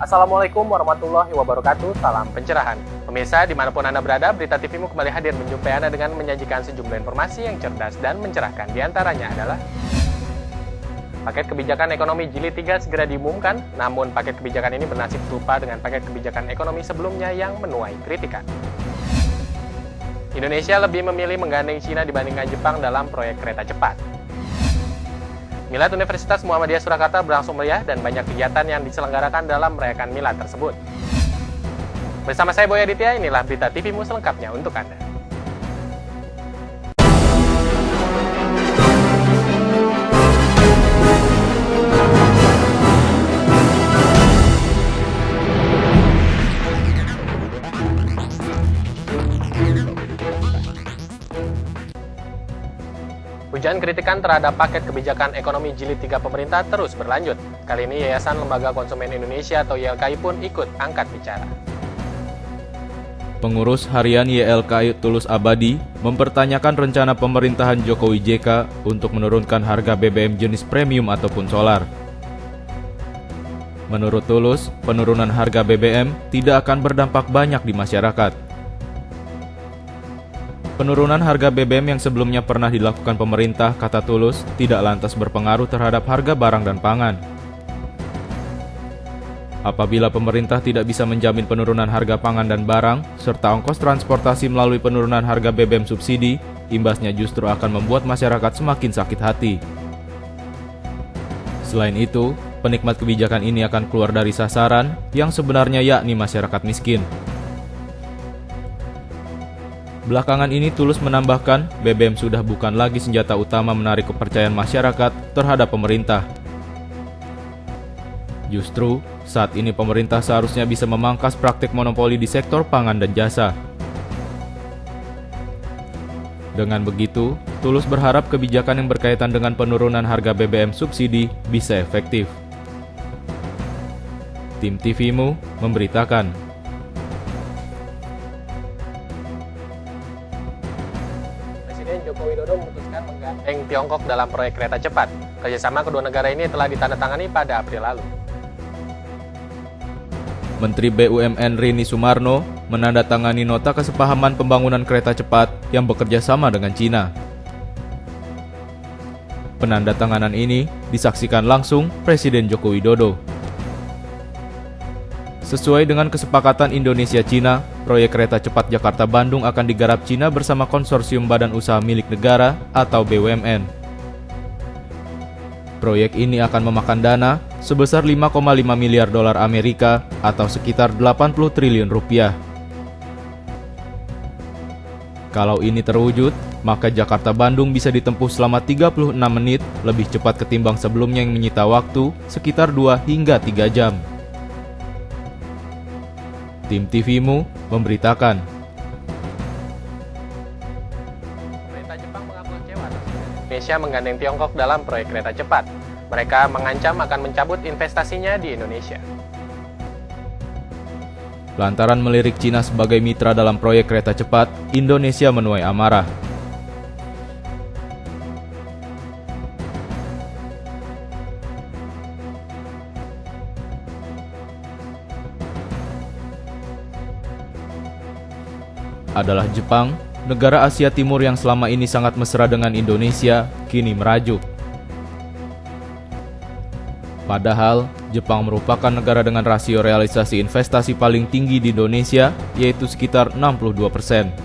Assalamualaikum warahmatullahi wabarakatuh, salam pencerahan. Pemirsa, dimanapun Anda berada, Berita TVmu kembali hadir menjumpai Anda dengan menyajikan sejumlah informasi yang cerdas dan mencerahkan. Di antaranya adalah paket kebijakan ekonomi jilid 3 segera diumumkan, namun paket kebijakan ini bernasib serupa dengan paket kebijakan ekonomi sebelumnya yang menuai kritikan. Indonesia lebih memilih menggandeng Cina dibandingkan Jepang dalam proyek kereta cepat. Milad Universitas Muhammadiyah Surakarta berlangsung meriah dan banyak kegiatan yang diselenggarakan dalam merayakan milad tersebut. Bersama saya Boy Aditya, inilah Berita TVmu selengkapnya untuk Anda. Hujan kritikan terhadap paket kebijakan ekonomi jilid 3 pemerintah terus berlanjut. Kali ini Yayasan Lembaga Konsumen Indonesia atau YLKI pun ikut angkat bicara. Pengurus harian YLKI Tulus Abadi mempertanyakan rencana pemerintahan Jokowi JK untuk menurunkan harga BBM jenis premium ataupun solar. Menurut Tulus, penurunan harga BBM tidak akan berdampak banyak di masyarakat. Penurunan harga BBM yang sebelumnya pernah dilakukan pemerintah, kata Tulus, tidak lantas berpengaruh terhadap harga barang dan pangan. Apabila pemerintah tidak bisa menjamin penurunan harga pangan dan barang, serta ongkos transportasi melalui penurunan harga BBM subsidi, imbasnya justru akan membuat masyarakat semakin sakit hati. Selain itu, penikmat kebijakan ini akan keluar dari sasaran yang sebenarnya yakni masyarakat miskin. Belakangan ini Tulus menambahkan, BBM sudah bukan lagi senjata utama menarik kepercayaan masyarakat terhadap pemerintah. Justru, saat ini pemerintah seharusnya bisa memangkas praktik monopoli di sektor pangan dan jasa. Dengan begitu, Tulus berharap kebijakan yang berkaitan dengan penurunan harga BBM subsidi bisa efektif. Tim TVmu memberitakan. Joko Widodo memutuskan menggandeng Tiongkok dalam proyek kereta cepat. Kerjasama kedua negara ini telah ditandatangani pada April lalu. Menteri BUMN Rini Sumarno menandatangani nota kesepahaman pembangunan kereta cepat yang bekerja sama dengan Cina. Penandatanganan ini disaksikan langsung Presiden Joko Widodo. Sesuai dengan kesepakatan Indonesia-Cina, proyek kereta cepat Jakarta-Bandung akan digarap Cina bersama konsorsium badan usaha milik negara atau BUMN. Proyek ini akan memakan dana sebesar 5,5 miliar dolar Amerika atau sekitar 80 triliun rupiah. Kalau ini terwujud, maka Jakarta-Bandung bisa ditempuh selama 36 menit, lebih cepat ketimbang sebelumnya yang menyita waktu sekitar 2 hingga 3 jam. Tim TVmu memberitakan. Pemerintah Jepang mengaku kecewa atas Indonesia menggandeng Tiongkok dalam proyek kereta cepat. Mereka mengancam akan mencabut investasinya di Indonesia. Lantaran melirik Cina sebagai mitra dalam proyek kereta cepat, Indonesia menuai amarah. Adalah Jepang, negara Asia Timur yang selama ini sangat mesra dengan Indonesia, kini merajuk. Padahal, Jepang merupakan negara dengan rasio realisasi investasi paling tinggi di Indonesia, yaitu sekitar 62%.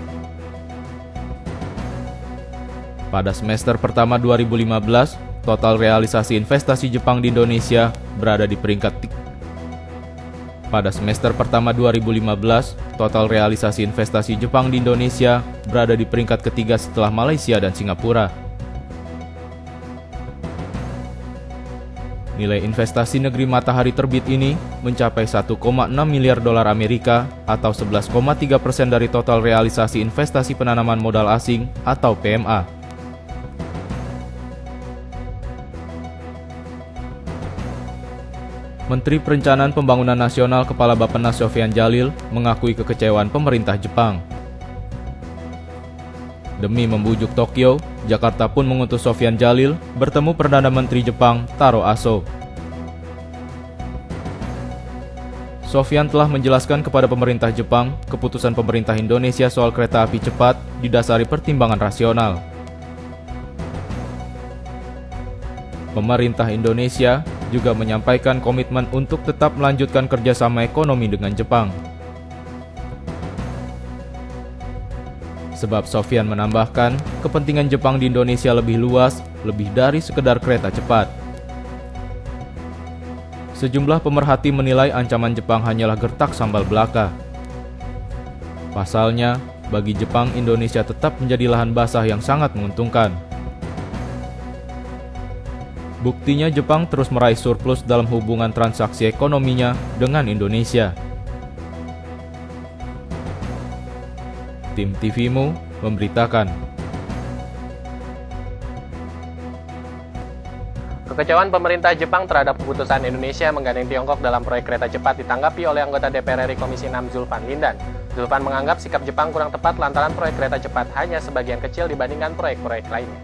Pada semester pertama 2015, total realisasi investasi Jepang di Indonesia berada di peringkat Pada semester pertama 2015, total realisasi investasi Jepang di Indonesia berada di peringkat ketiga setelah Malaysia dan Singapura. Nilai investasi negeri matahari terbit ini mencapai 1,6 miliar dolar Amerika atau 11,3% dari total realisasi investasi penanaman modal asing atau PMA. Menteri Perencanaan Pembangunan Nasional Kepala Bappenas Sofyan Djalil mengakui kekecewaan pemerintah Jepang. Demi membujuk Tokyo, Jakarta pun mengutus Sofyan Djalil bertemu Perdana Menteri Jepang Taro Aso. Sofyan telah menjelaskan kepada pemerintah Jepang, keputusan pemerintah Indonesia soal kereta api cepat didasari pertimbangan rasional. Pemerintah Indonesia juga menyampaikan komitmen untuk tetap melanjutkan kerjasama ekonomi dengan Jepang. Sebab Sofyan menambahkan, kepentingan Jepang di Indonesia lebih luas, lebih dari sekedar kereta cepat. Sejumlah pemerhati menilai ancaman Jepang hanyalah gertak sambal belaka. Pasalnya, bagi Jepang, Indonesia tetap menjadi lahan basah yang sangat menguntungkan. Buktinya Jepang terus meraih surplus dalam hubungan transaksi ekonominya dengan Indonesia. Tim TVMU memberitakan. Kekecewaan pemerintah Jepang terhadap keputusan Indonesia menggandeng Tiongkok dalam proyek kereta cepat ditanggapi oleh anggota DPR RI Komisi 6 Zulfan Lindan. Zulfan menganggap sikap Jepang kurang tepat lantaran proyek kereta cepat hanya sebagian kecil dibandingkan proyek-proyek lainnya.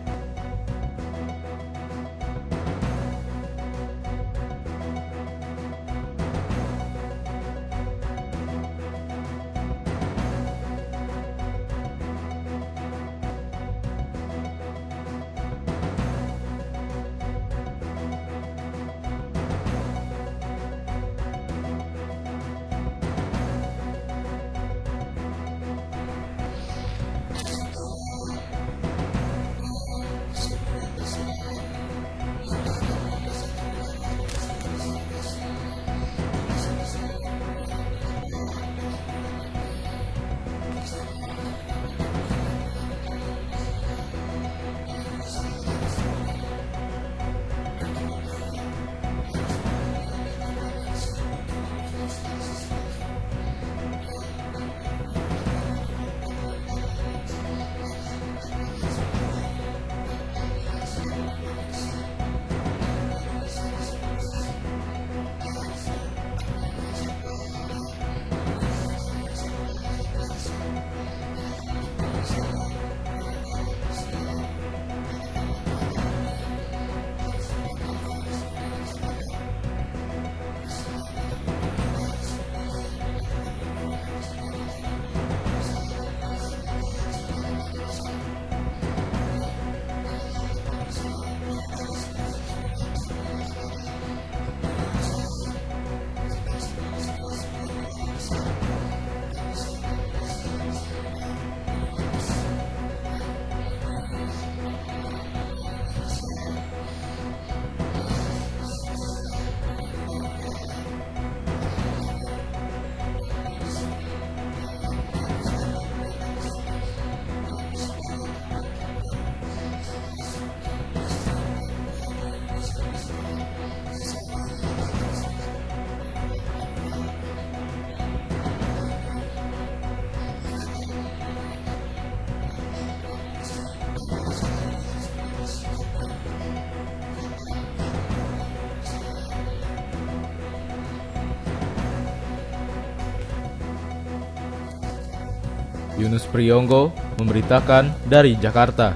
Yunus Priyonggo memberitakan dari Jakarta.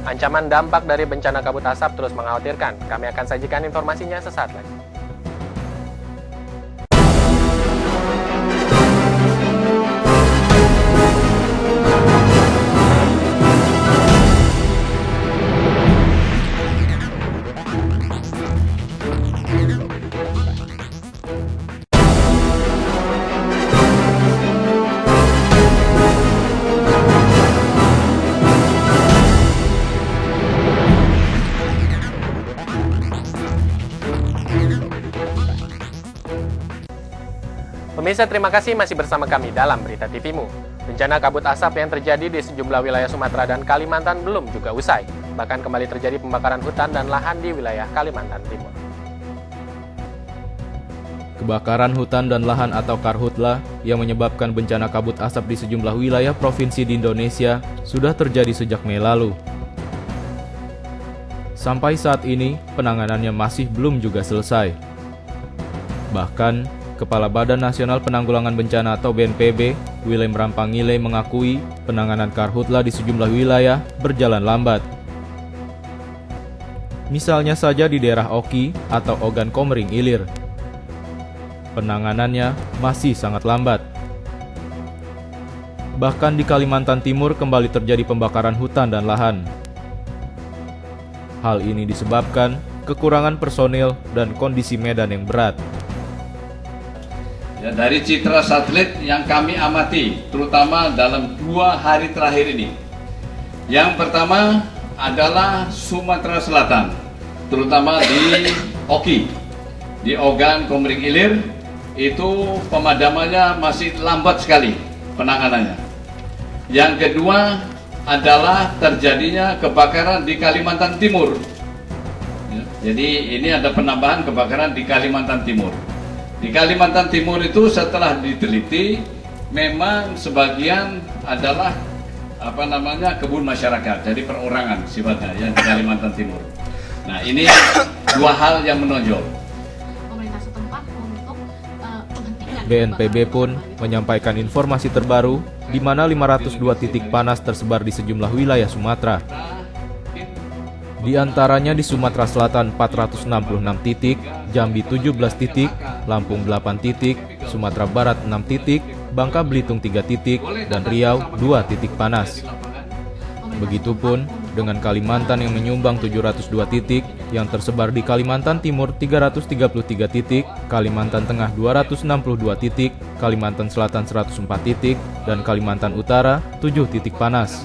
Ancaman dampak dari bencana kabut asap terus mengkhawatirkan. Kami akan sajikan informasinya sesaat lagi. Pemirsa, terima kasih masih bersama kami dalam Berita TVMU. Bencana kabut asap yang terjadi di sejumlah wilayah Sumatera dan Kalimantan belum juga usai. Bahkan kembali terjadi pembakaran hutan dan lahan di wilayah Kalimantan Timur. Kebakaran hutan dan lahan atau karhutla yang menyebabkan bencana kabut asap di sejumlah wilayah provinsi di Indonesia sudah terjadi sejak Mei lalu. Sampai saat ini, penanganannya masih belum juga selesai. Bahkan, Kepala Badan Nasional Penanggulangan Bencana atau BNPB, Willem Rampangile mengakui penanganan karhutla di sejumlah wilayah berjalan lambat. misalnya saja di daerah Oki atau Ogan Komering Ilir. Penanganannya masih sangat lambat. Bahkan di Kalimantan Timur kembali terjadi pembakaran hutan dan lahan. Hal ini disebabkan kekurangan personil dan kondisi medan yang berat. Ya, dari citra satelit yang kami amati, terutama dalam 2 hari terakhir ini. Yang pertama adalah Sumatera Selatan, terutama di Oki, di Ogan Komering Ilir, itu pemadamannya masih lambat sekali penanganannya. Yang kedua adalah terjadinya kebakaran di Kalimantan Timur. Ya, jadi ini ada penambahan kebakaran di Kalimantan Timur. Di Kalimantan Timur itu setelah diteliti, memang sebagian adalah kebun masyarakat, jadi perorangan sifatnya yang di Kalimantan Timur. Nah, ini 2 hal yang menonjol. Pemerintah setempat untuk menghentikan BNPB pun menyampaikan informasi terbaru di mana 502 titik panas tersebar di sejumlah wilayah Sumatera. Di antaranya di Sumatera Selatan 466 titik, Jambi 17 titik, Lampung 8 titik, Sumatera Barat 6 titik, Bangka Belitung 3 titik, dan Riau 2 titik panas. Begitupun dengan Kalimantan yang menyumbang 702 titik, yang tersebar di Kalimantan Timur 333 titik, Kalimantan Tengah 262 titik, Kalimantan Selatan 104 titik, dan Kalimantan Utara 7 titik panas.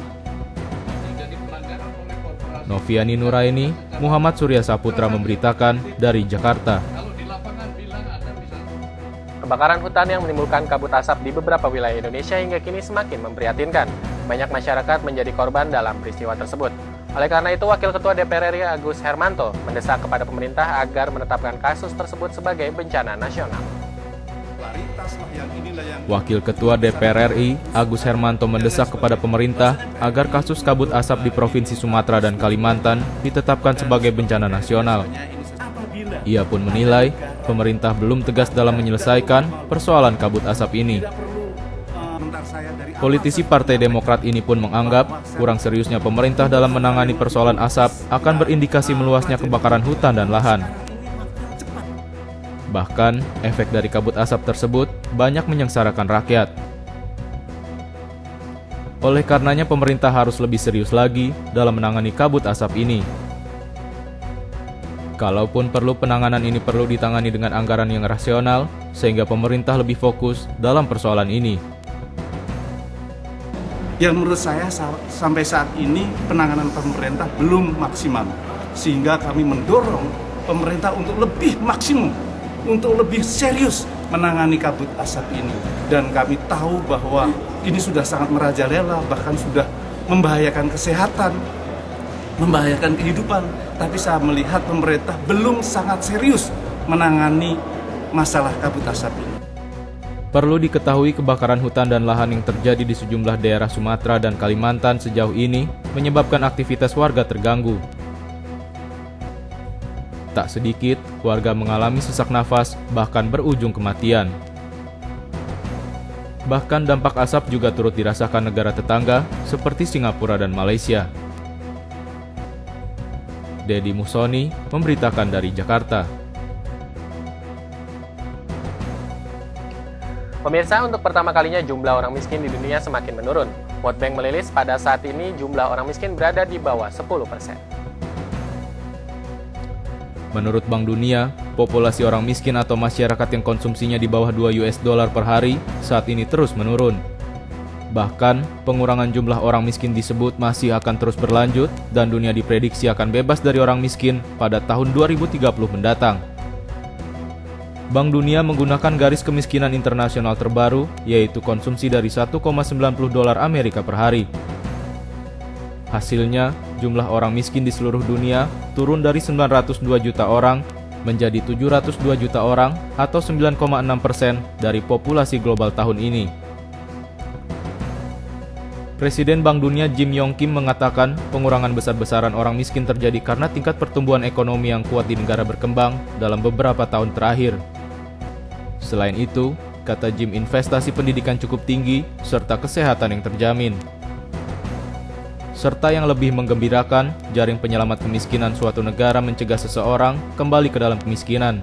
Noviani Nuraini, Muhammad Surya Saputra memberitakan dari Jakarta. Kebakaran hutan yang menimbulkan kabut asap di beberapa wilayah Indonesia hingga kini semakin memprihatinkan. Banyak masyarakat menjadi korban dalam peristiwa tersebut. Oleh karena itu, Wakil Ketua DPR RI Agus Hermanto mendesak kepada pemerintah agar menetapkan kasus tersebut sebagai bencana nasional. Wakil Ketua DPR RI Agus Hermanto mendesak kepada pemerintah agar kasus kabut asap di Provinsi Sumatera dan Kalimantan ditetapkan sebagai bencana nasional. Ia pun menilai pemerintah belum tegas dalam menyelesaikan persoalan kabut asap ini. Politisi Partai Demokrat ini pun menganggap kurang seriusnya pemerintah dalam menangani persoalan asap akan berindikasi meluasnya kebakaran hutan dan lahan. Bahkan, efek dari kabut asap tersebut banyak menyengsarakan rakyat. Oleh karenanya pemerintah harus lebih serius lagi dalam menangani kabut asap ini. Kalaupun perlu, penanganan ini perlu ditangani dengan anggaran yang rasional, sehingga pemerintah lebih fokus dalam persoalan ini. Yang menurut saya sampai saat ini penanganan pemerintah belum maksimal, sehingga kami mendorong pemerintah untuk lebih maksimum, untuk lebih serius menangani kabut asap ini. Dan kami tahu bahwa ini sudah sangat merajalela, bahkan sudah membahayakan kesehatan, membahayakan kehidupan. Tapi saya melihat pemerintah belum sangat serius menangani masalah kabut asap ini. Perlu diketahui kebakaran hutan dan lahan yang terjadi di sejumlah daerah Sumatera dan Kalimantan sejauh ini menyebabkan aktivitas warga terganggu. Tak sedikit warga mengalami sesak nafas, bahkan berujung kematian. Bahkan dampak asap juga turut dirasakan negara tetangga seperti Singapura dan Malaysia. Dedi Musoni memberitakan dari Jakarta. Pemirsa, untuk pertama kalinya jumlah orang miskin di dunia semakin menurun. World Bank merilis pada saat ini jumlah orang miskin berada di bawah 10%. Menurut Bank Dunia, populasi orang miskin atau masyarakat yang konsumsinya di bawah $2 per hari saat ini terus menurun. Bahkan, pengurangan jumlah orang miskin disebut masih akan terus berlanjut dan dunia diprediksi akan bebas dari orang miskin pada tahun 2030 mendatang. Bank Dunia menggunakan garis kemiskinan internasional terbaru, yaitu konsumsi dari $1,90 Amerika per hari. Hasilnya, jumlah orang miskin di seluruh dunia turun dari 902 juta orang menjadi 702 juta orang atau 9,6% dari populasi global tahun ini. Presiden Bank Dunia Jim Yong Kim mengatakan pengurangan besar-besaran orang miskin terjadi karena tingkat pertumbuhan ekonomi yang kuat di negara berkembang dalam beberapa tahun terakhir. Selain itu, kata Jim, investasi pendidikan cukup tinggi serta kesehatan yang terjamin. serta yang lebih menggembirakan, jaring penyelamat kemiskinan suatu negara mencegah seseorang kembali ke dalam kemiskinan.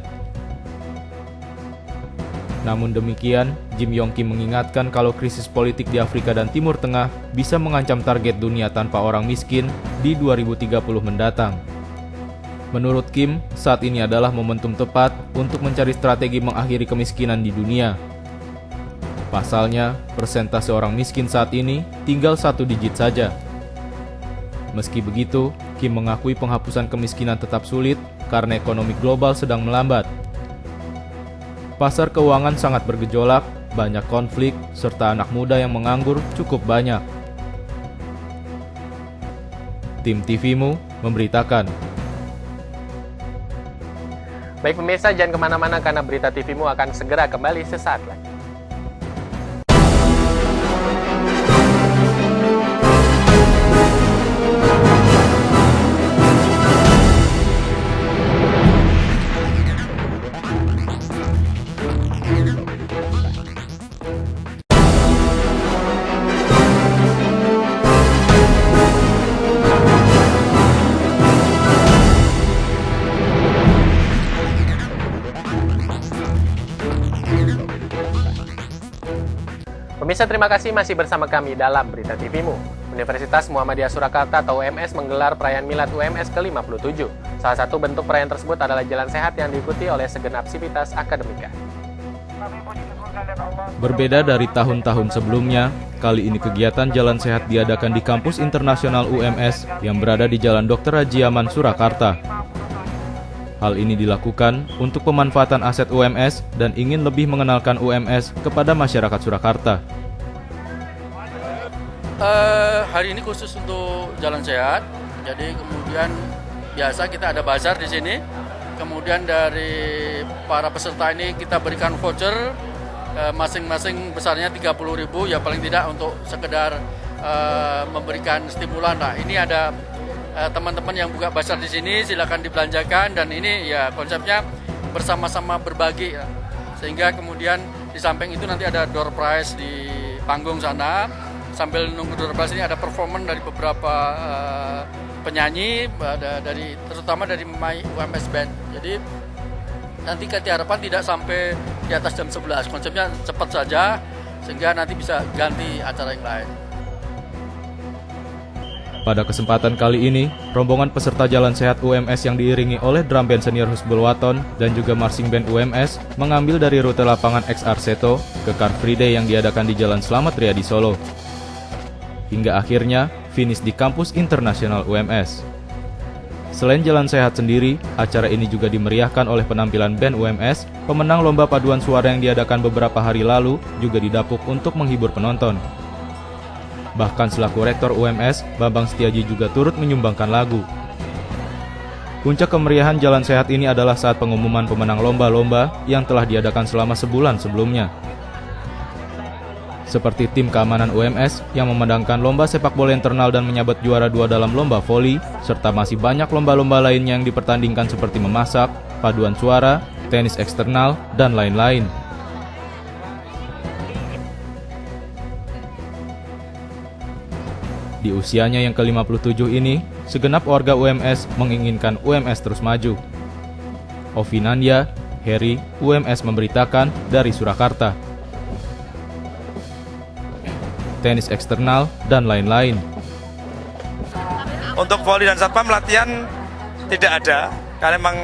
Namun demikian, Jim Yong Kim mengingatkan kalau krisis politik di Afrika dan Timur Tengah bisa mengancam target dunia tanpa orang miskin di 2030 mendatang. Menurut Kim, saat ini adalah momentum tepat untuk mencari strategi mengakhiri kemiskinan di dunia. Pasalnya, persentase orang miskin saat ini tinggal 1 digit saja. Meski begitu, Kim mengakui penghapusan kemiskinan tetap sulit karena ekonomi global sedang melambat. Pasar keuangan sangat bergejolak, banyak konflik, serta anak muda yang menganggur cukup banyak. Tim TV-mu memberitakan. Baik pemirsa, jangan kemana-mana karena berita TV-mu akan segera kembali sesaat lagi. Pemirsa, terima kasih masih bersama kami dalam Berita TV-mu. Universitas Muhammadiyah Surakarta atau UMS menggelar perayaan Milad UMS ke-57. Salah satu bentuk perayaan tersebut adalah jalan sehat yang diikuti oleh segenap sivitas akademika. Berbeda dari tahun-tahun sebelumnya, kali ini kegiatan jalan sehat diadakan di kampus internasional UMS yang berada di Jalan Dr. Haji Aman, Surakarta. Hal ini dilakukan untuk pemanfaatan aset UMS dan ingin lebih mengenalkan UMS kepada masyarakat Surakarta. Hari ini khusus untuk jalan sehat, jadi kemudian biasa kita ada bazar di sini. Kemudian dari para peserta ini kita berikan voucher, masing-masing besarnya 30.000, ya paling tidak untuk sekedar memberikan stimulan. Nah, ini ada teman-teman yang buka bazar di sini, silakan dibelanjakan, dan ini ya konsepnya bersama-sama berbagi ya. Sehingga kemudian di samping itu nanti ada door prize di panggung sana. Sambil nunggu door prize ini ada performan dari beberapa penyanyi, terutama dari My UMS Band. Jadi nanti kita harapan tidak sampai di atas jam 11. Konsepnya cepat saja sehingga nanti bisa ganti acara yang lain. Pada kesempatan kali ini, rombongan peserta jalan sehat UMS yang diiringi oleh drum band senior Husbul Waton dan juga marching band UMS mengambil dari rute lapangan XR Seto ke Car Free Day yang diadakan di Jalan Slamet Riyadi Solo. Hingga akhirnya finish di kampus internasional UMS. Selain jalan sehat sendiri, acara ini juga dimeriahkan oleh penampilan band UMS, pemenang lomba paduan suara yang diadakan beberapa hari lalu juga didapuk untuk menghibur penonton. Bahkan selaku rektor UMS, Bambang Setiaji juga turut menyumbangkan lagu. Puncak kemeriahan jalan sehat ini adalah saat pengumuman pemenang lomba-lomba yang telah diadakan selama sebulan sebelumnya. Seperti tim keamanan UMS yang memenangkan lomba sepak bola internal dan menyabet juara 2 dalam lomba voli, serta masih banyak lomba-lomba lainnya yang dipertandingkan seperti memasak, paduan suara, tenis eksternal, dan lain-lain. Di usianya yang ke-57 ini, segenap warga UMS menginginkan UMS terus maju. Ovinandia, Heri, UMS memberitakan dari Surakarta. Tenis eksternal, dan lain-lain. Untuk voli dan satpam latihan tidak ada, karena memang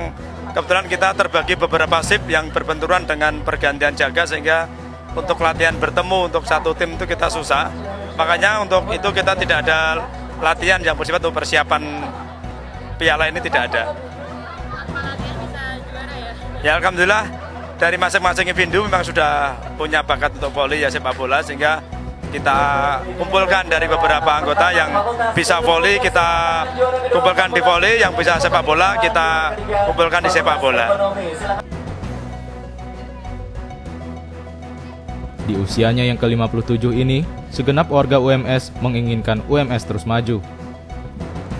kebetulan kita terbagi beberapa shift yang berbenturan dengan pergantian jaga, sehingga untuk latihan bertemu untuk satu tim itu kita susah. Makanya untuk itu kita tidak ada latihan yang bersifat untuk persiapan piala ini, tidak ada. Ya alhamdulillah dari masing-masing individu memang sudah punya bakat untuk voli ya sepak bola, sehingga kita kumpulkan dari beberapa anggota yang bisa voli, kita kumpulkan di voli, yang bisa sepak bola, kita kumpulkan di sepak bola. Di usianya yang ke-57 ini, segenap warga UMS menginginkan UMS terus maju.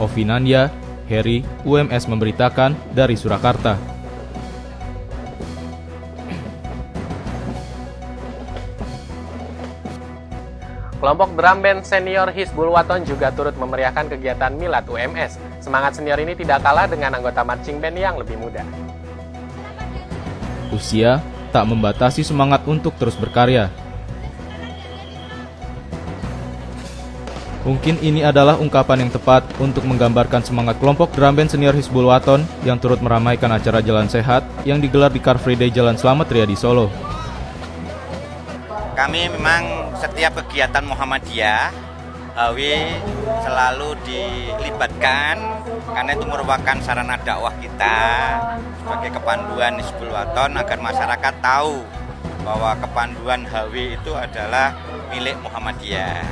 Ovinandia, Heri, UMS memberitakan dari Surakarta. Kelompok drum band senior Hizbul Waton juga turut memeriahkan kegiatan Milad UMS. Semangat senior ini tidak kalah dengan anggota marching band yang lebih muda. Usia tak membatasi semangat untuk terus berkarya. Mungkin ini adalah ungkapan yang tepat untuk menggambarkan semangat kelompok drum band senior Hizbul Waton yang turut meramaikan acara Jalan Sehat yang digelar di Car Free Day Jalan Slamet Riyadi Solo. Kami memang setiap kegiatan Muhammadiyah, HW selalu dilibatkan karena itu merupakan sarana dakwah kita sebagai kepanduan Hizbul Waton agar masyarakat tahu bahwa kepanduan HW itu adalah milik Muhammadiyah.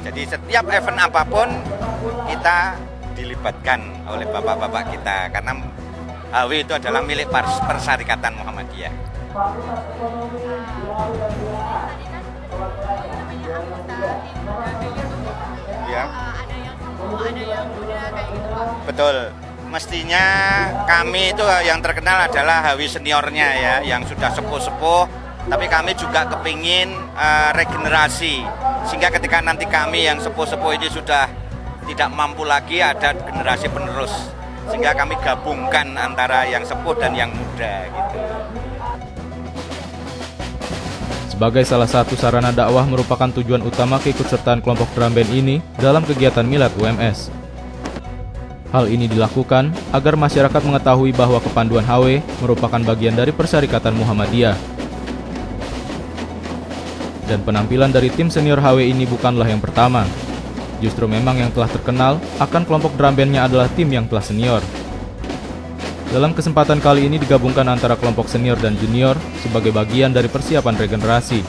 Jadi setiap event apapun kita dilibatkan oleh bapak-bapak kita karena HW itu adalah milik Persyarikatan Muhammadiyah. Ya. Betul. Mestinya kami itu yang terkenal adalah HW seniornya ya, yang sudah sepuh-sepuh. Tapi kami juga kepingin regenerasi, sehingga ketika nanti kami yang sepuh-sepuh ini sudah tidak mampu lagi, ada generasi penerus, sehingga kami gabungkan antara yang sepuh dan yang muda gitu. Sebagai salah satu sarana dakwah merupakan tujuan utama keikutsertaan kelompok drum band ini dalam kegiatan Milad UMS. Hal ini dilakukan agar masyarakat mengetahui bahwa kepanduan HW merupakan bagian dari Persyarikatan Muhammadiyah. Dan penampilan dari tim senior HW ini bukanlah yang pertama. Justru memang yang telah terkenal akan kelompok drum bandnya adalah tim yang telah senior. Dalam kesempatan kali ini digabungkan antara kelompok senior dan junior sebagai bagian dari persiapan regenerasi.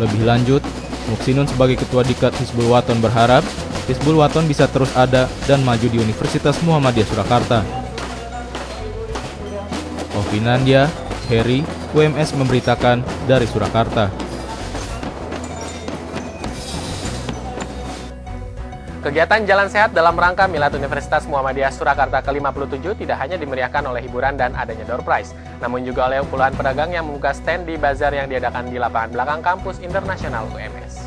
Lebih lanjut, Muksinun sebagai Ketua Diklat Hizbul Waton berharap Hizbul Waton bisa terus ada dan maju di Universitas Muhammadiyah Surakarta. Ovinandia, Heri, UMS memberitakan dari Surakarta. Kegiatan Jalan Sehat dalam rangka Milad Universitas Muhammadiyah Surakarta ke-57 tidak hanya dimeriahkan oleh hiburan dan adanya door prize, namun juga oleh puluhan pedagang yang membuka stand di bazar yang diadakan di lapangan belakang kampus internasional UMS.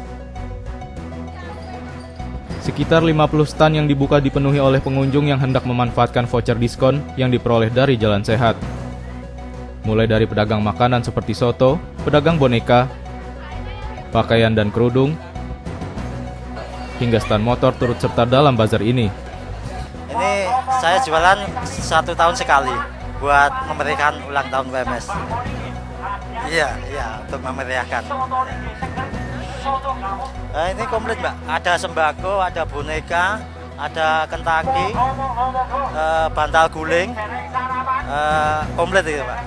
Sekitar 50 stand yang dibuka dipenuhi oleh pengunjung yang hendak memanfaatkan voucher diskon yang diperoleh dari Jalan Sehat. Mulai dari pedagang makanan seperti soto, pedagang boneka, pakaian dan kerudung, hingga stand motor turut serta dalam bazar ini. Ini saya jualan 1 tahun sekali buat memeriahkan ulang tahun WMS. Iya, untuk memeriahkan. Ini komplit Mbak, ada sembako, ada boneka, ada kentaki, bantal guling, komplit itu Mbak.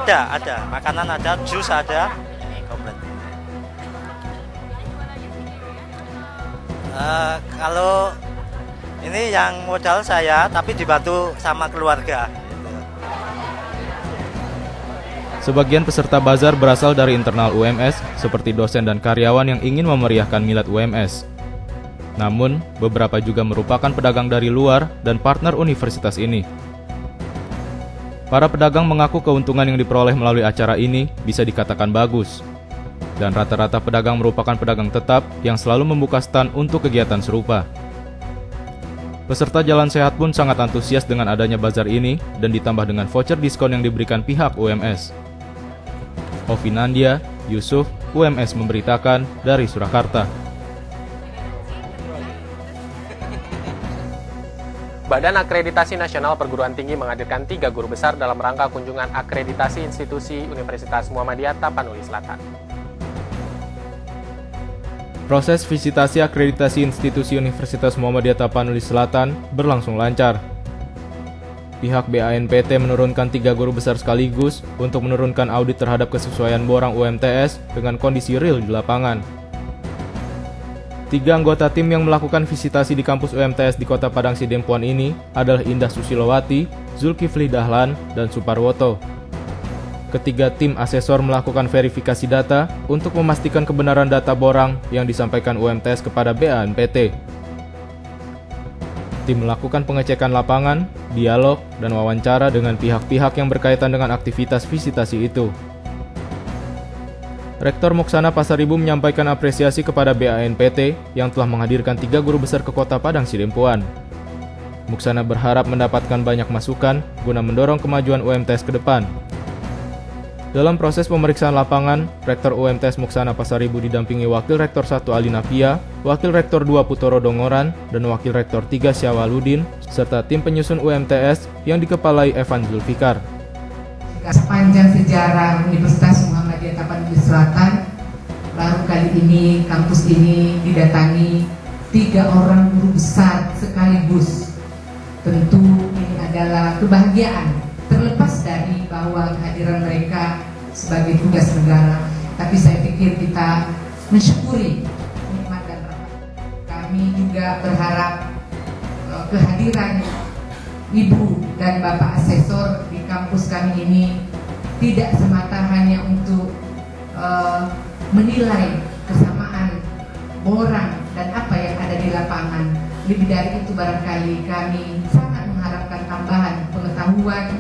Ada, makanan ada, jus ada, komplit. Kalau ini yang modal saya, tapi dibantu sama keluarga. Sebagian peserta bazar berasal dari internal UMS, seperti dosen dan karyawan yang ingin memeriahkan Milad UMS. Namun, beberapa juga merupakan pedagang dari luar dan partner universitas ini. Para pedagang mengaku keuntungan yang diperoleh melalui acara ini bisa dikatakan bagus. Dan rata-rata pedagang merupakan pedagang tetap yang selalu membuka stand untuk kegiatan serupa. Peserta Jalan Sehat pun sangat antusias dengan adanya bazar ini dan ditambah dengan voucher diskon yang diberikan pihak UMS. Ovinandia, Yusuf, UMS memberitakan dari Surakarta. Badan Akreditasi Nasional Perguruan Tinggi menghadirkan 3 guru besar dalam rangka kunjungan akreditasi institusi Universitas Muhammadiyah Tapanuli Selatan. Proses visitasi akreditasi institusi Universitas Muhammadiyah Tapanuli Selatan berlangsung lancar. Pihak BANPT menurunkan 3 guru besar sekaligus untuk menurunkan audit terhadap kesesuaian borang UMTS dengan kondisi real di lapangan. 3 anggota tim yang melakukan visitasi di kampus UMTS di Kota Padang Sidempuan ini adalah Indah Susilowati, Zulkifli Dahlan, dan Suparwoto. Ketiga tim asesor melakukan verifikasi data untuk memastikan kebenaran data borang yang disampaikan UMTS kepada BANPT. Tim melakukan pengecekan lapangan, dialog, dan wawancara dengan pihak-pihak yang berkaitan dengan aktivitas visitasi itu. Rektor Moksana Pasaribu menyampaikan apresiasi kepada BANPT yang telah menghadirkan 3 guru besar ke Kota Padang Sidempuan. Moksana berharap mendapatkan banyak masukan guna mendorong kemajuan UMTS ke depan. Dalam proses pemeriksaan lapangan, Rektor UMTS Moksana Pasaribu didampingi Wakil Rektor 1 Alina Pia, Wakil Rektor 2 Putoro Dongoran, dan Wakil Rektor 3 Syawaludin, serta tim penyusun UMTS yang dikepalai Evan Zulfikar. Sepanjang sejarah Universitas Muhammadiyah Tapanuli Selatan, baru kali ini kampus ini didatangi 3 orang guru besar sekaligus. Tentu ini adalah kebahagiaan, terlepas dari bahwa kehadiran mereka sebagai tugas negara. Tapi saya pikir kita mensyukuri nikmat dan rahmat. Kami juga berharap kehadiran Ibu dan Bapak Asesor di kampus kami ini tidak semata hanya untuk menilai kesamaan orang dan apa yang ada di lapangan. Lebih dari itu barangkali kami sangat mengharapkan tambahan pengetahuan,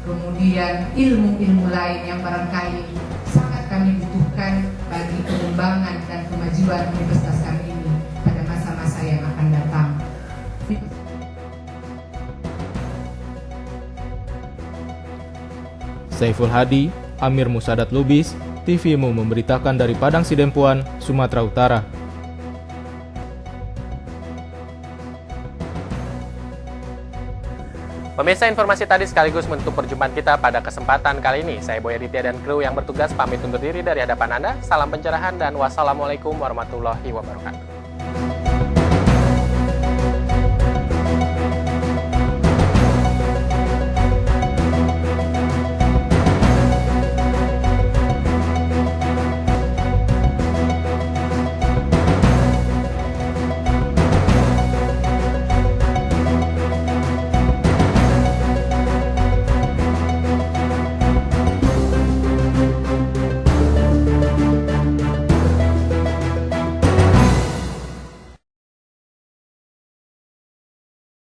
kemudian ilmu-ilmu lain yang barangkali sangat kami butuhkan bagi pengembangan dan kemajuan universitas kami ini pada masa-masa yang akan datang. Saiful Hadi, Amir Musadat Lubis, TVMU memberitakan dari Padang Sidempuan, Sumatera Utara. Pemirsa, informasi tadi sekaligus menutup perjumpaan kita pada kesempatan kali ini. Saya Boy Aditya dan kru yang bertugas pamit undur diri dari hadapan Anda. Salam pencerahan dan wassalamualaikum warahmatullahi wabarakatuh.